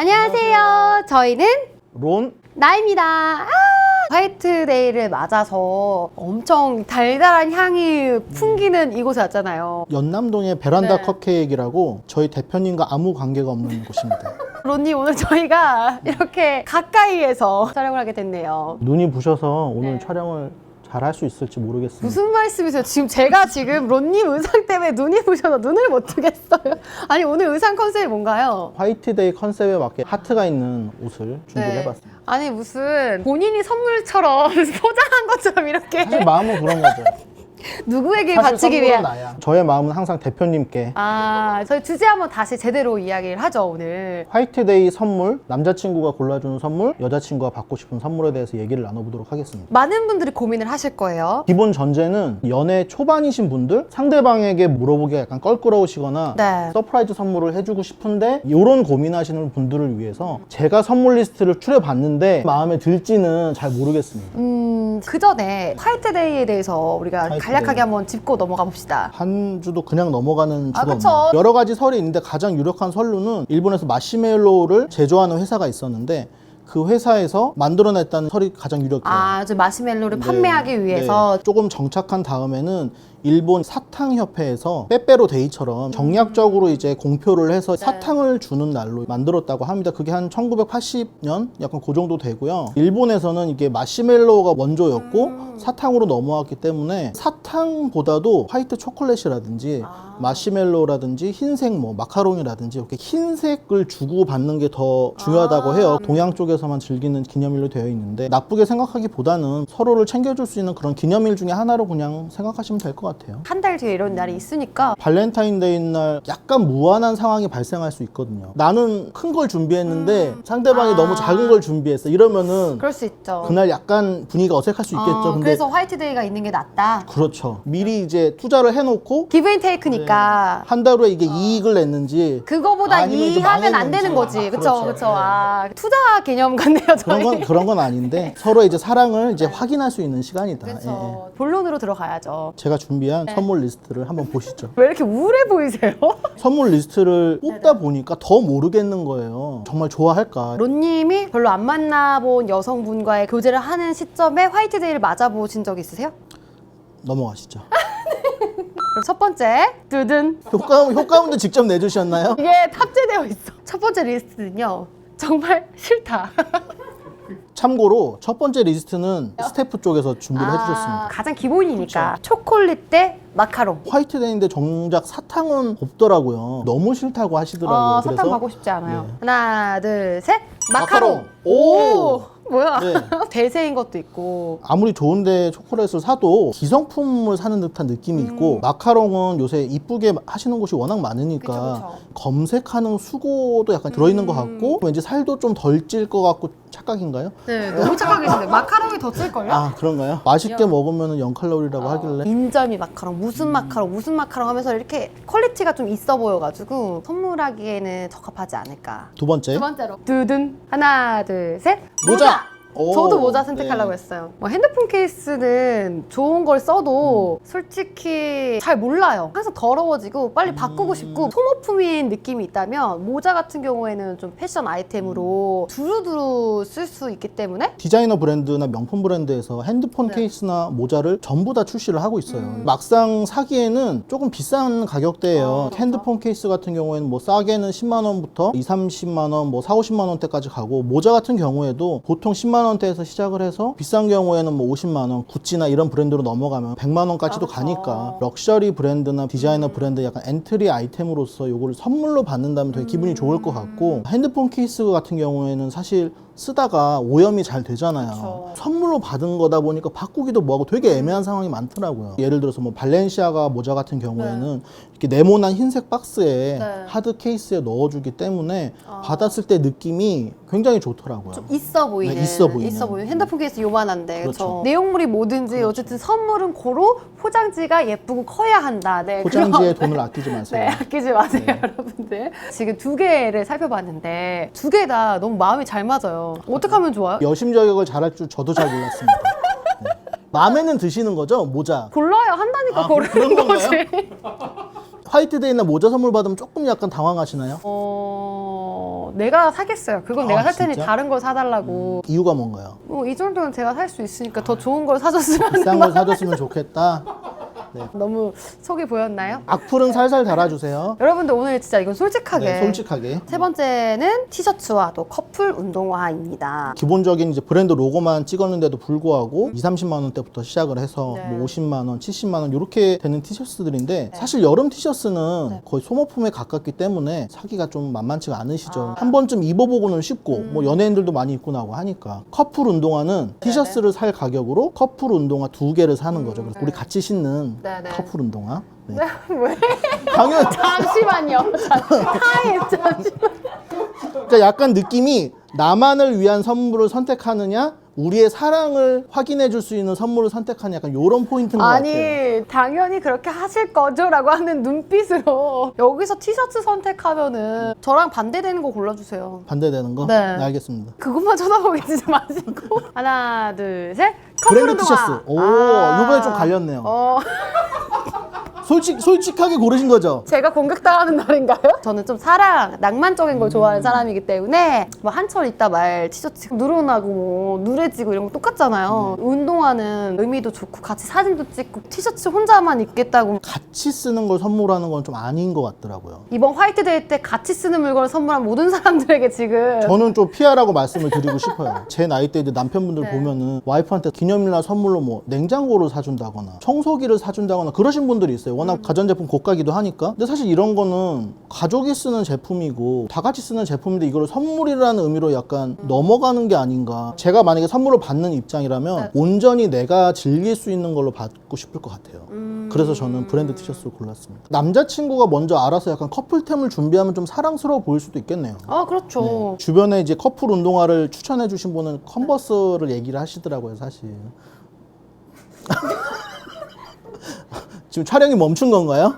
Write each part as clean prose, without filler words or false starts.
안녕하세요. 저희는 론 나입니다. 화이트데이를 맞아서 엄청 달달한 향이 풍기는 이곳에 왔잖아요. 연남동의 베란다 네. 컵케이크라고 저희 대표님과 아무 관계가 없는 곳입니다. 론님, 오늘 저희가 이렇게 가까이에서 촬영을 하게 됐네요. 눈이 부셔서 오늘 네. 촬영을 잘 할 수 있을지 모르겠습니다. 무슨 말씀이세요? 제가 지금 론님 의상 때문에 눈이 부셔서 눈을 못 뜨겠어요. 아니, 오늘 의상 컨셉이 뭔가요? 화이트데이 컨셉에 맞게 하트가 있는 옷을 준비를 네. 해봤습니다. 아니, 무슨 본인이 선물처럼 포장한 것처럼 이렇게 사실 마음은 그런 거죠. 누구에게 사실 바치기 선물은 위한. 나야. 저의 마음은 항상 대표님께. 저희 주제 한번 다시 제대로 이야기를 하죠, 오늘. 화이트데이 선물, 남자친구가 골라주는 선물, 여자친구가 받고 싶은 선물에 대해서 얘기를 나눠보도록 하겠습니다. 많은 분들이 고민을 하실 거예요. 기본 전제는 연애 초반이신 분들, 상대방에게 물어보기가 약간 껄끄러우시거나 네. 서프라이즈 선물을 해주고 싶은데 이런 고민하시는 분들을 위해서 제가 선물 리스트를 추려봤는데 마음에 들지는 잘 모르겠습니다. 그 전에 화이트데이에 대해서 우리가 화이트데이. 간략하게 한번 짚고 넘어가 봅시다. 한 주도 그냥 넘어가는 주가 그쵸. 없네요. 여러 가지 설이 있는데 가장 유력한 설로는 일본에서 마시멜로우를 제조하는 회사가 있었는데 그 회사에서 만들어냈다는 설이 가장 유력해요. 저 마시멜로를 네. 판매하기 위해서. 네. 조금 정착한 다음에는 일본 사탕협회에서 빼빼로 데이처럼 정략적으로 이제 공표를 해서 네. 사탕을 주는 날로 만들었다고 합니다. 그게 한 1980년 약간 그 정도 되고요. 일본에서는 이게 마시멜로우가 원조였고 사탕으로 넘어왔기 때문에 사탕보다도 화이트 초콜릿이라든지 마시멜로우라든지 흰색 뭐 마카롱이라든지 이렇게 흰색을 주고 받는 게 더 중요하다고 해요. 동양 쪽에서만 즐기는 기념일로 되어 있는데 나쁘게 생각하기보다는 서로를 챙겨줄 수 있는 그런 기념일 중에 하나로 그냥 생각하시면 될 것 같아요. 한 달 뒤에 이런 날이 있으니까. 발렌타인데이 날 약간 무한한 상황이 발생할 수 있거든요. 나는 큰 걸 준비했는데 상대방이 너무 작은 걸 준비했어. 이러면은 그럴 수 있죠. 그날 약간 분위기가 어색할 수 있겠죠. 근데 그래서 화이트데이가 있는 게 낫다. 그렇죠. 미리 이제 투자를 해놓고 기브앤테이크니까. 한 달 후에 이게 이익을 냈는지 그보다 아니면 이제 이하면 안 망했는지. 되는 거지. 그쵸, 그렇죠. 그쵸. 투자 개념 같네요, 저희. 그런 건 아닌데 서로 이제 사랑을 이제 확인할 수 있는 시간이다. 예, 예. 그쵸. 본론으로 들어가야죠. 제가 준비한 선물 리스트를 한번 보시죠. 왜 이렇게 우울해 보이세요? 선물 리스트를 뽑다 보니까 더 모르겠는 거예요. 정말 좋아할까? 론님이 별로 안 만나본 여성분과의 교제를 하는 시점에 화이트데이를 맞아보신 적 있으세요? 넘어가시죠. 그럼 첫 번째, 두둔. 효과음도 직접 내주셨나요? 이게 탑재되어 있어. 첫 번째 리스트는요, 정말 싫다. 참고로 첫 번째 리스트는 스태프 쪽에서 준비를 해주셨습니다. 가장 기본이니까. 초콜릿 대 마카롱. 화이트데이인데 정작 사탕은 없더라고요. 너무 싫다고 하시더라고요. 사탕 받고 싶지 않아요. 네. 하나, 둘, 셋. 마카롱. 마카롱. 오! 뭐야? 네. 대세인 것도 있고. 아무리 좋은데 초콜릿을 사도 기성품을 사는 듯한 느낌이 있고 마카롱은 요새 이쁘게 하시는 곳이 워낙 많으니까 그쵸. 검색하는 수고도 약간 들어있는 것 같고 왠지 살도 좀 덜 찔 것 같고 착각인가요? 네, 너무 착각이신데. 마카롱이 더 찔걸요? 아 그런가요? 맛있게 먹으면 0칼로리라고 하길래 인절미 마카롱, 무슨 마카롱 하면서 이렇게 퀄리티가 좀 있어 보여가지고 선물하기에는 적합하지 않을까. 두 번째 번째로 두둔. 하나, 둘, 셋. 모자! 오, 저도 모자 선택하려고 네. 했어요. 핸드폰 케이스는 좋은 걸 써도 솔직히 잘 몰라요. 항상 더러워지고 빨리 바꾸고 싶고 소모품인 느낌이 있다면 모자 같은 경우에는 좀 패션 아이템으로 두루두루 쓸 수 있기 때문에 디자이너 브랜드나 명품 브랜드에서 핸드폰 네. 케이스나 모자를 전부 다 출시를 하고 있어요. 막상 사기에는 조금 비싼 가격대예요. 그렇죠. 핸드폰 케이스 같은 경우에는 뭐 싸게는 10만 원부터 2, 30만 원, 뭐 4, 50만 원대까지 가고 모자 같은 경우에도 보통 10만 원대에서 시작을 해서 비싼 경우에는 뭐 50만 원, 구찌나 이런 브랜드로 넘어가면 100만 원까지도 그렇죠. 가니까 럭셔리 브랜드나 디자이너 브랜드 약간 엔트리 아이템으로서 요거를 선물로 받는다면 되게 기분이 좋을 것 같고 핸드폰 케이스 같은 경우에는 사실 쓰다가 오염이 잘 되잖아요. 그쵸. 선물로 받은 거다 보니까 바꾸기도 뭐하고 되게 애매한 상황이 많더라고요. 예를 들어서 뭐 발렌시아가 모자 같은 경우에는 이렇게 네모난 흰색 박스에 네. 하드 케이스에 넣어주기 때문에 받았을 때 느낌이 굉장히 좋더라고요. 좀 있어 보이는. 네, 있어 보이는. 핸드폰 케이스 요만한데. 그렇죠. 그렇죠. 내용물이 뭐든지 어쨌든 선물은 고로 포장지가 예쁘고 커야 한다. 네, 포장지에 그런- 돈을 아끼지 마세요. 네, 아끼지 마세요, 여러분들. 지금 두 개를 살펴봤는데 두 개 다 너무 마음이 잘 맞아요. 어떻게 하면 좋아요? 여심 저격을 잘할 줄 저도 잘 몰랐습니다. 네. 마음에는 드시는 거죠? 모자. 골라야 한다니까 아, 고르는 그런 건가요? 거지. 화이트데이나 모자 선물 받으면 조금 약간 당황하시나요? 내가 사겠어요. 그건 내가 아, 살 테니 진짜? 다른 걸 사달라고. 이유가 뭔가요? 이 정도는 제가 살 수 있으니까 더 좋은 걸 사줬으면 비싼 걸 사줬으면 좋겠다. 너무 속이 보였나요? 악플은 살살 달아주세요. 여러분들 오늘 진짜 이건 솔직하게. 네, 솔직하게. 세 번째는 티셔츠와 또 커플 운동화입니다. 기본적인 이제 브랜드 로고만 찍었는데도 불구하고 2, 30만 원대부터 시작을 해서 네. 뭐 50만 원, 70만 원 이렇게 되는 티셔츠들인데 사실 여름 티셔츠는 네. 거의 소모품에 가깝기 때문에 사기가 좀 만만치가 않으시죠. 아. 한 번쯤 입어보고는 쉽고 뭐 연예인들도 많이 입고 나오고 하니까 커플 운동화는 티셔츠를 살 가격으로 커플 운동화 2개를 사는 거죠. 그래서 우리 같이 신는 네네. 커플 운동화. 네. 왜? 당연. 잠시만요. 잠시만. 그러니까 약간 느낌이 나만을 위한 선물을 선택하느냐, 우리의 사랑을 확인해 줄 수 있는 선물을 선택하는 약간 이런 포인트인 것 같아요. 아니 당연히 그렇게 하실 거죠 라고 하는 눈빛으로 여기서 티셔츠 선택하면은 저랑 반대되는 거 골라주세요. 반대되는 거? 네. 알겠습니다. 그것만 쳐다보고 계시지 마시고 하나 둘 셋 커플 브랜드 운동화. 티셔츠. 오, 이번에 좀 갈렸네요. 솔직하게 고르신 거죠? 제가 공격당하는 날인가요? 저는 좀 사랑, 낭만적인 걸 좋아하는 사람이기 때문에 뭐 한철 있다 말 티셔츠 누런하고 뭐 누래지고 이런 거 똑같잖아요. 운동화는 의미도 좋고 같이 사진도 찍고 티셔츠 혼자만 입겠다고 같이 쓰는 걸 선물하는 건 좀 아닌 것 같더라고요. 이번 화이트데이 때 같이 쓰는 물건을 선물한 모든 사람들에게 지금 저는 좀 피하라고 말씀을 드리고 싶어요. 제 나이 때 이제 남편분들 네. 보면은 와이프한테 기념일날 선물로 뭐 냉장고를 사준다거나 청소기를 사준다거나 그러신 분들이 있어요. 워낙 가전제품 고가기도 하니까. 근데 사실 이런 거는 가족이 쓰는 제품이고 다 같이 쓰는 제품인데 이걸 선물이라는 의미로 약간 넘어가는 게 아닌가. 제가 만약에 선물을 받는 입장이라면 네. 온전히 내가 즐길 수 있는 걸로 받고 싶을 것 같아요. 그래서 저는 브랜드 티셔츠를 골랐습니다. 남자친구가 먼저 알아서 약간 커플템을 준비하면 좀 사랑스러워 보일 수도 있겠네요. 아 그렇죠. 네. 주변에 이제 커플 운동화를 추천해 주신 분은 컨버스를 얘기를 하시더라고요, 사실. 지금 촬영이 멈춘 건가요?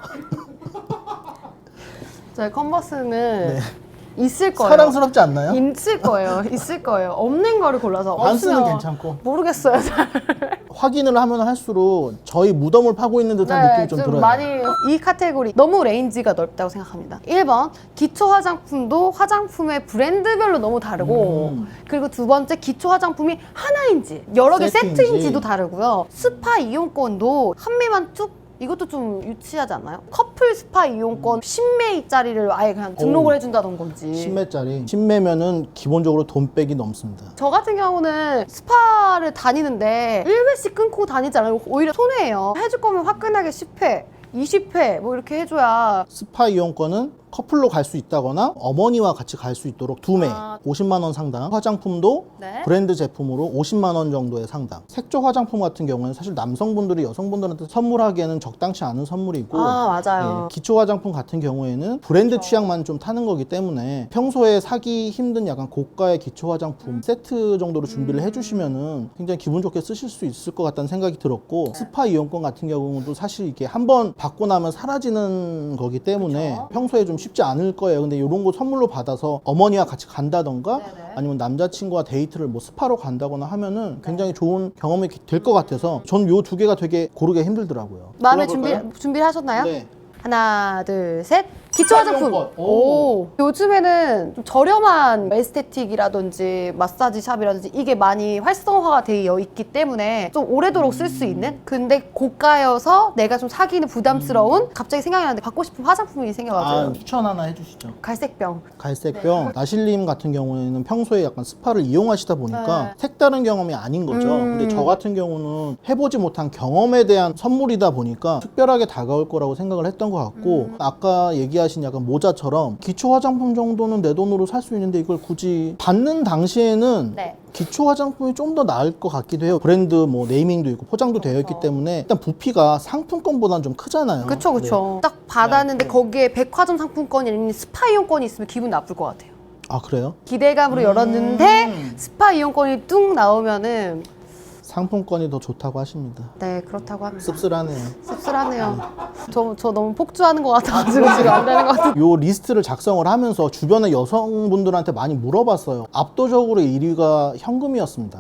저희 컨버스는 있을 거예요. 사랑스럽지 않나요? 있을 거예요. 있을 거예요. 없는 거를 골라서 반스는 없으면 괜찮고 모르겠어요. 잘. 확인을 하면 할수록 저희 무덤을 파고 있는 듯한 느낌이 좀 들어요. 많이 이 카테고리 너무 레인지가 넓다고 생각합니다. 1번 기초 화장품도 화장품의 브랜드별로 너무 다르고 그리고 두 번째 기초 화장품이 하나인지 여러 개 세트인지. 세트인지도 다르고요. 스파 이용권도 한 매만 쭉 이것도 좀 유치하지 않나요? 커플 스파 이용권 10매짜리를 아예 그냥 등록을 오. 해준다던 건지 10매짜리 10매면은 기본적으로 돈 백이 넘습니다. 저 같은 경우는 스파를 다니는데 1회씩 끊고 다니지 않아요. 오히려 손해예요. 해줄 거면 화끈하게 10회, 20회 뭐 이렇게 해줘야 스파 이용권은 커플로 갈 수 있다거나 어머니와 같이 갈 수 있도록 2매 아. 50만 원 상당, 화장품도 네. 브랜드 제품으로 50만 원 정도의 상당. 색조 화장품 같은 경우는 사실 남성분들이 여성분들한테 선물하기에는 적당치 않은 선물이고 아 맞아요. 예, 기초 화장품 같은 경우에는 브랜드 취향만 좀 타는 거기 때문에 평소에 사기 힘든 약간 고가의 기초 화장품 세트 정도로 준비를 해주시면은 굉장히 기분 좋게 쓰실 수 있을 것 같다는 생각이 들었고 스파 이용권 같은 경우도 사실 이게 한번 받고 나면 사라지는 거기 때문에 그쵸. 평소에 좀 쉽지 않을 거예요. 근데 이런 거 선물로 받아서 어머니와 같이 간다던가 네네. 아니면 남자친구와 데이트를 뭐 스파로 간다거나 하면은 굉장히 좋은 경험이 될 것 같아서 저는 요 두 개가 되게 고르기 힘들더라고요. 마음에 골라볼까요? 준비를 하셨나요? 네. 하나, 둘, 셋. 기초 화장품. 이용권. 오. 요즘에는 좀 저렴한 에스테틱이라든지 마사지 샵이라든지 이게 많이 활성화가 되어 있기 때문에 좀 오래도록 쓸 수 있는. 근데 고가여서 내가 좀 사기는 부담스러운 갑자기 생각이 나는데 받고 싶은 화장품이 생겨가지고. 추천 하나 해주시죠. 갈색병. 갈색병. 나실님 같은 경우에는 평소에 약간 스파를 이용하시다 보니까 네. 색다른 경험이 아닌 거죠. 근데 저 같은 경우는 해보지 못한 경험에 대한 선물이다 보니까 특별하게 다가올 거라고 생각을 했던 것 같고 아까 얘기하신 약간 모자처럼 기초 화장품 정도는 내 돈으로 살 수 있는데 이걸 굳이 받는 당시에는 네. 기초 화장품이 좀 더 나을 것 같기도 해요. 브랜드 뭐 네이밍도 있고 포장도 되어 있기 때문에 일단 부피가 상품권보다는 좀 크잖아요. 그쵸, 그쵸. 딱 받았는데 네. 거기에 백화점 상품권이 아닌 스파 이용권이 있으면 기분 나쁠 것 같아요. 아 그래요? 기대감으로 열었는데 스파 이용권이 뚝 나오면은 상품권이 더 좋다고 하십니다. 네 그렇다고 합니다. 씁쓸하네요. 씁쓸하네요. 저 너무 폭주하는 것 같아가지고 지금 안 되는 것 같아요. 요 리스트를 작성을 하면서 주변의 여성분들한테 많이 물어봤어요. 압도적으로 1위가 현금이었습니다.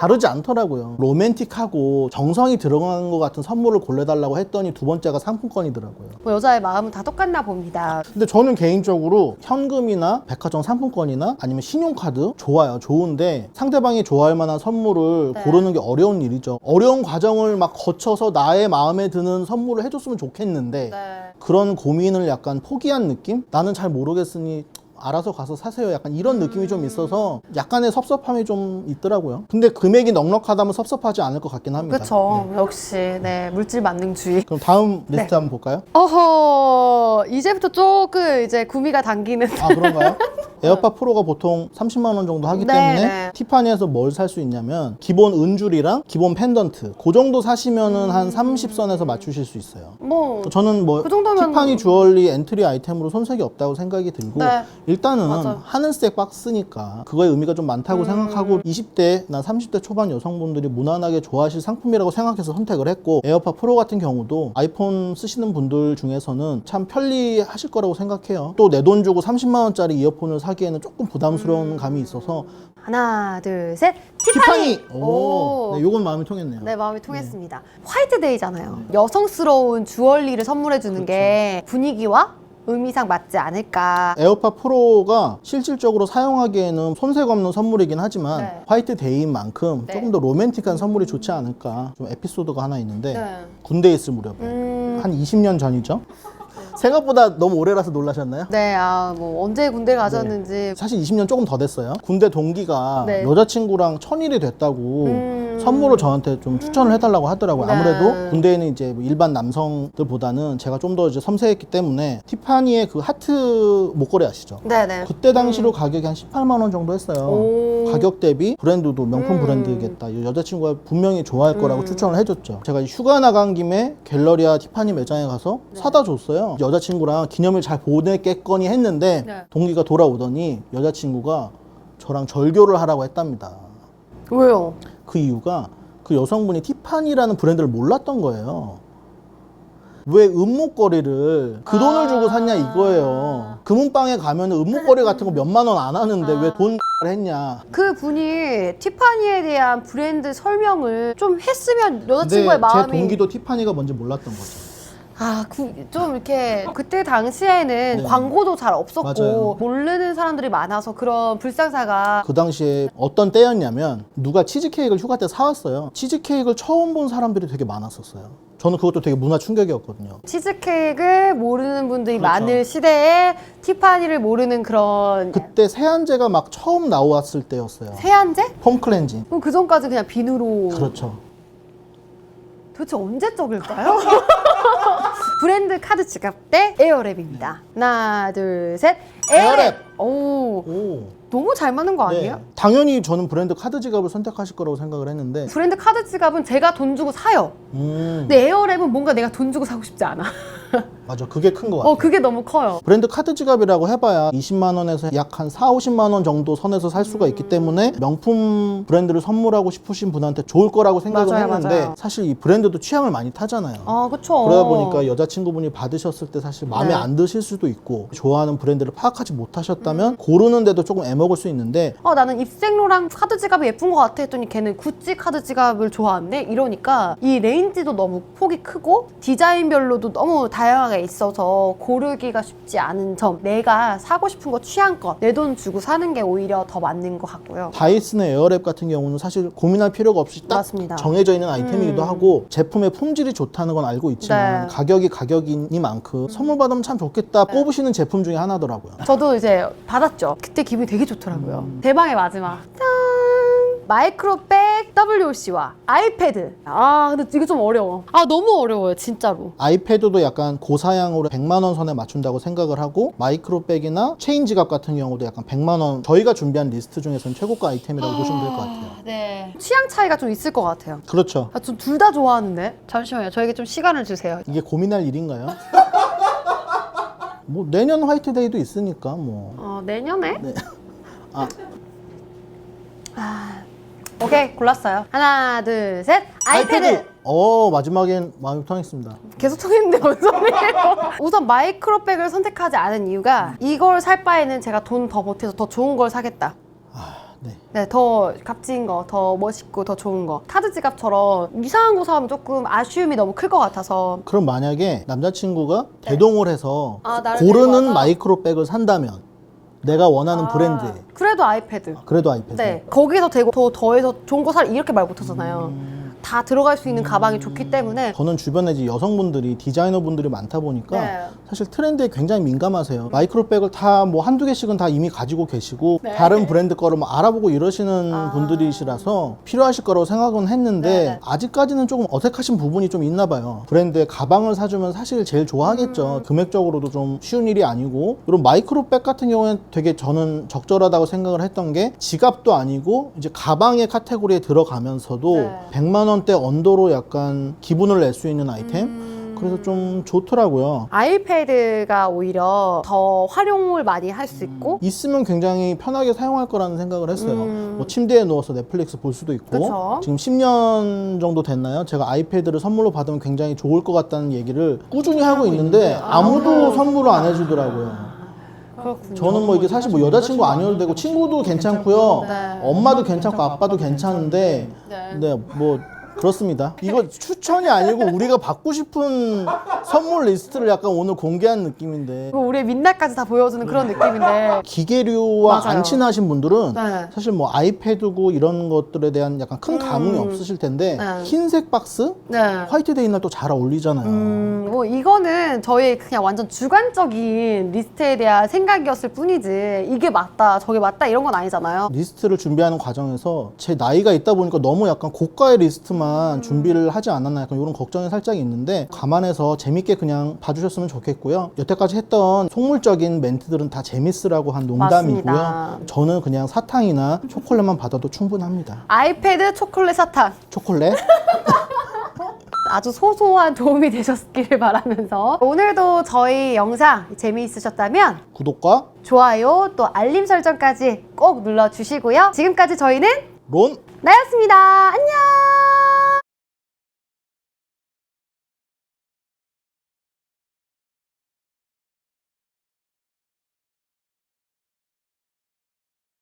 다르지 않더라고요. 로맨틱하고 정성이 들어간 것 같은 선물을 골라달라고 했더니 두 번째가 상품권이더라고요. 뭐 여자의 마음은 다 똑같나 봅니다. 근데 저는 개인적으로 현금이나 백화점 상품권이나 아니면 신용카드 좋아요. 좋은데 상대방이 좋아할 만한 선물을 네. 고르는 게 어려운 일이죠. 어려운 과정을 막 거쳐서 나의 마음에 드는 선물을 해줬으면 좋겠는데 그런 고민을 약간 포기한 느낌? 나는 잘 모르겠으니 알아서 가서 사세요. 약간 이런 느낌이 좀 있어서 약간의 섭섭함이 좀 있더라고요. 근데 금액이 넉넉하다면 섭섭하지 않을 것 같긴 합니다. 그렇죠. 역시 네 물질 만능주의. 그럼 다음 리스트 네. 한번 볼까요? 어허 이제부터 조금 이제 구미가 당기는. 아 그런가요? 에어팟 프로가 보통 30만 원 정도 하기 네, 때문에 네. 티파니에서 뭘 살 수 있냐면 기본 은줄이랑 기본 펜던트 그 정도 사시면은 한 30선에서 맞추실 수 있어요. 뭐 저는 뭐 그 정도면- 티파니 주얼리 엔트리 아이템으로 손색이 없다고 생각이 들고 네. 일단은 맞아요. 하늘색 박스니까 그거의 의미가 좀 많다고 생각하고 20대 나 30대 초반 여성분들이 무난하게 좋아하실 상품이라고 생각해서 선택을 했고 에어팟 프로 같은 경우도 아이폰 쓰시는 분들 중에서는 참 편리하실 거라고 생각해요. 또 내 돈 주고 30만 원짜리 이어폰을 사기에는 조금 부담스러운 감이 있어서 하나 둘 셋 티파니. 오, 네, 요건 마음이 통했네요. 네 마음이 통했습니다. 화이트데이잖아요. 여성스러운 주얼리를 선물해 주는 게 분위기와 의미상 맞지 않을까. 에어팟 프로가 실질적으로 사용하기에는 손색 없는 선물이긴 하지만 네. 화이트 데이인 만큼 네. 조금 더 로맨틱한 선물이 좋지 않을까. 좀 에피소드가 하나 있는데 네. 군대에 있을 무렵에 한 20년 전이죠. 생각보다 너무 오래라서 놀라셨나요? 네, 뭐 언제 군대 가셨는지. 사실 20년 조금 더 됐어요. 군대 동기가 네. 여자친구랑 천일이 됐다고 선물을 저한테 좀 추천을 해달라고 하더라고요. 네. 아무래도 군대에는 이제 뭐 일반 남성들보다는 제가 좀 더 이제 섬세했기 때문에 티파니의 그 하트 목걸이 아시죠? 네네. 그때 당시로 가격이 한 18만 원 정도 했어요. 오. 가격 대비 브랜드도 명품 브랜드겠다. 여자친구가 분명히 좋아할 거라고 추천을 해줬죠. 제가 휴가 나간 김에 갤러리아 티파니 매장에 가서 사다 줬어요. 여자친구랑 기념일 잘 보냈겠거니 했는데 네. 동기가 돌아오더니 여자친구가 저랑 절교를 하라고 했답니다. 왜요? 그 이유가 그 여성분이 티파니라는 브랜드를 몰랐던 거예요. 왜 은목걸이를 그 돈을 주고 샀냐 이거예요. 금은방에 가면 은목걸이 같은 거 몇만 원 안 하는데 왜 돈 했냐. 그 분이 티파니에 대한 브랜드 설명을 좀 했으면 근데 여자친구의 제 마음이 동기도 티파니가 뭔지 몰랐던 거죠. 좀 이렇게 그때 당시에는 네. 광고도 잘 없었고 맞아요. 모르는 사람들이 많아서 그런 불상사가. 그 당시에 어떤 때였냐면 누가 치즈케이크를 휴가 때 사왔어요. 치즈케이크를 처음 본 사람들이 되게 많았었어요. 저는 그것도 되게 문화 충격이었거든요. 치즈케이크를 모르는 분들이 그렇죠. 많을 시대에 티파니를 모르는 그런 그때 세안제가 막 처음 나왔을 때였어요. 세안제? 폼 클렌징. 그럼 그 전까지 그냥 비누로. 그렇죠. 도대체 언제적일까요? 브랜드 카드 지갑 대 에어랩입니다. 하나, 둘, 셋. 에어랩! 오, 오. 너무 잘 맞는 거 아니에요? 네. 당연히 저는 브랜드 카드 지갑을 선택하실 거라고 생각을 했는데 브랜드 카드 지갑은 제가 돈 주고 사요. 근데 에어랩은 뭔가 내가 돈 주고 사고 싶지 않아. 맞아. 그게 큰 것 같아요. 그게 너무 커요. 브랜드 카드 지갑이라고 해봐야 20만 원에서 약 한 4, 50만 원 정도 선에서 살 수가 있기 때문에 명품 브랜드를 선물하고 싶으신 분한테 좋을 거라고 생각을 맞아요, 했는데 맞아요. 사실 이 브랜드도 취향을 많이 타잖아요. 그쵸. 그러다 보니까 여자친구분이 받으셨을 때 사실 마음에 네. 안 드실 수도 있고 좋아하는 브랜드를 파악하지 못하셨다면 고르는데도 조금 애먹을 수 있는데 나는 입생로랑 카드 지갑이 예쁜 것 같아 했더니 걔는 구찌 카드 지갑을 좋아한대? 이러니까 이 레인지도 너무 폭이 크고 디자인별로도 너무 다양하게 있어서 고르기가 쉽지 않은 점, 내가 사고 싶은 거 취향껏 내 돈 주고 사는 게 오히려 더 맞는 것 같고요. 다이슨의 에어랩 같은 경우는 사실 고민할 필요가 없이 딱 맞습니다. 정해져 있는 아이템이기도 하고 제품의 품질이 좋다는 건 알고 있지만 네. 가격이 가격이니만큼 선물 받으면 참 좋겠다 꼽으시는 제품 중에 하나더라고요. 저도 이제 받았죠. 그때 기분이 되게 좋더라고요. 대망의 마지막. 짠! 마이크로백 WOC와 아이패드. 근데 이거 좀 어려워. 너무 어려워요, 진짜로. 아이패드도 약간 고사양으로 100만 원 선에 맞춘다고 생각을 하고 마이크로백이나 체인 지갑 같은 경우도 약간 100만 원 저희가 준비한 리스트 중에서는 최고가 아이템이라고 보시면 될 것 같아요. 네. 취향 차이가 좀 있을 것 같아요. 그렇죠. 전 둘 다 좋아하는데. 잠시만요. 저에게 좀 시간을 주세요. 이게 고민할 일인가요? 뭐 내년 화이트데이도 있으니까 뭐. 내년에? 네. 아, 오케이, 골랐어요. 하나, 둘, 셋. 아이패드! 마지막엔 마음이 통했습니다. 계속 통했는데 뭔 소리예요? 우선 마이크로백을 선택하지 않은 이유가 이걸 살 바에는 제가 돈 더 보태서 더 좋은 걸 사겠다. 네, 더 값진 거, 더 멋있고 더 좋은 거. 카드 지갑처럼 이상한 거 사면 조금 아쉬움이 너무 클 것 같아서. 그럼 만약에 남자친구가 대동을 해서 나를 고르는 데리고 와서? 마이크로백을 산다면 내가 원하는 브랜드, 그래도 아이패드. 그래도 아이패드. 네, 거기서 되고 더 더해서 좋은 거 살 이렇게 말 못하잖아요. 다 들어갈 수 있는 가방이 좋기 때문에. 저는 주변에 이제 여성분들이 디자이너분들이 많다 보니까 네. 사실 트렌드에 굉장히 민감하세요. 마이크로백을 다 뭐 한두 개씩은 다 이미 가지고 계시고 네. 다른 브랜드 거를 뭐 알아보고 이러시는 분들이시라서 필요하실 거라고 생각은 했는데 네. 아직까지는 조금 어색하신 부분이 좀 있나 봐요. 브랜드의 가방을 사주면 사실 제일 좋아하겠죠. 금액적으로도 좀 쉬운 일이 아니고, 이런 마이크로백 같은 경우에는 되게 저는 적절하다고 생각을 했던 게 지갑도 아니고 이제 가방의 카테고리에 들어가면서도 네. 100만 원대 언더로 약간 기분을 낼 수 있는 아이템? 그래서 좀 좋더라고요. 아이패드가 오히려 더 활용을 많이 할 수 있고. 있으면 굉장히 편하게 사용할 거라는 생각을 했어요. 뭐 침대에 누워서 넷플릭스 볼 수도 있고. 그쵸. 지금 10년 정도 됐나요? 제가 아이패드를 선물로 받으면 굉장히 좋을 것 같다는 얘기를 꾸준히 하고 있는데 아무도 선물을 안 해주더라고요. 그렇군요. 저는 뭐 이게 사실 뭐 여자친구 아니어도 되고 친구도 괜찮고요. 네. 엄마도 괜찮고 아빠도 괜찮은데 네, 뭐 그렇습니다. 이거 추천이 아니고 우리가 받고 싶은 선물 리스트를 약간 오늘 공개한 느낌인데, 그리고 우리의 민낯까지 다 보여주는 그런 느낌인데. 기계류와 맞아요. 안 친하신 분들은 네. 사실 뭐 아이패드고 이런 것들에 대한 약간 큰 감흥이 없으실 텐데 네. 흰색 박스? 네. 화이트데이 날 또 잘 어울리잖아요. 뭐 이거는 저희 그냥 완전 주관적인 리스트에 대한 생각이었을 뿐이지 이게 맞다 저게 맞다 이런 건 아니잖아요. 리스트를 준비하는 과정에서 제 나이가 있다 보니까 너무 약간 고가의 리스트만 준비를 하지 않았나 약간 이런 걱정이 살짝 있는데, 감안해서 재밌게 그냥 봐주셨으면 좋겠고요. 여태까지 했던 속물적인 멘트들은 다 재밌으라고 한 농담이고요. 맞습니다. 저는 그냥 사탕이나 초콜릿만 받아도 충분합니다. 아이패드, 초콜릿, 사탕 초콜릿? 아주 소소한 도움이 되셨기를 바라면서 오늘도 저희 영상 재미있으셨다면 구독과 좋아요 또 알림 설정까지 꼭 눌러주시고요. 지금까지 저희는 론 나였습니다. 안녕.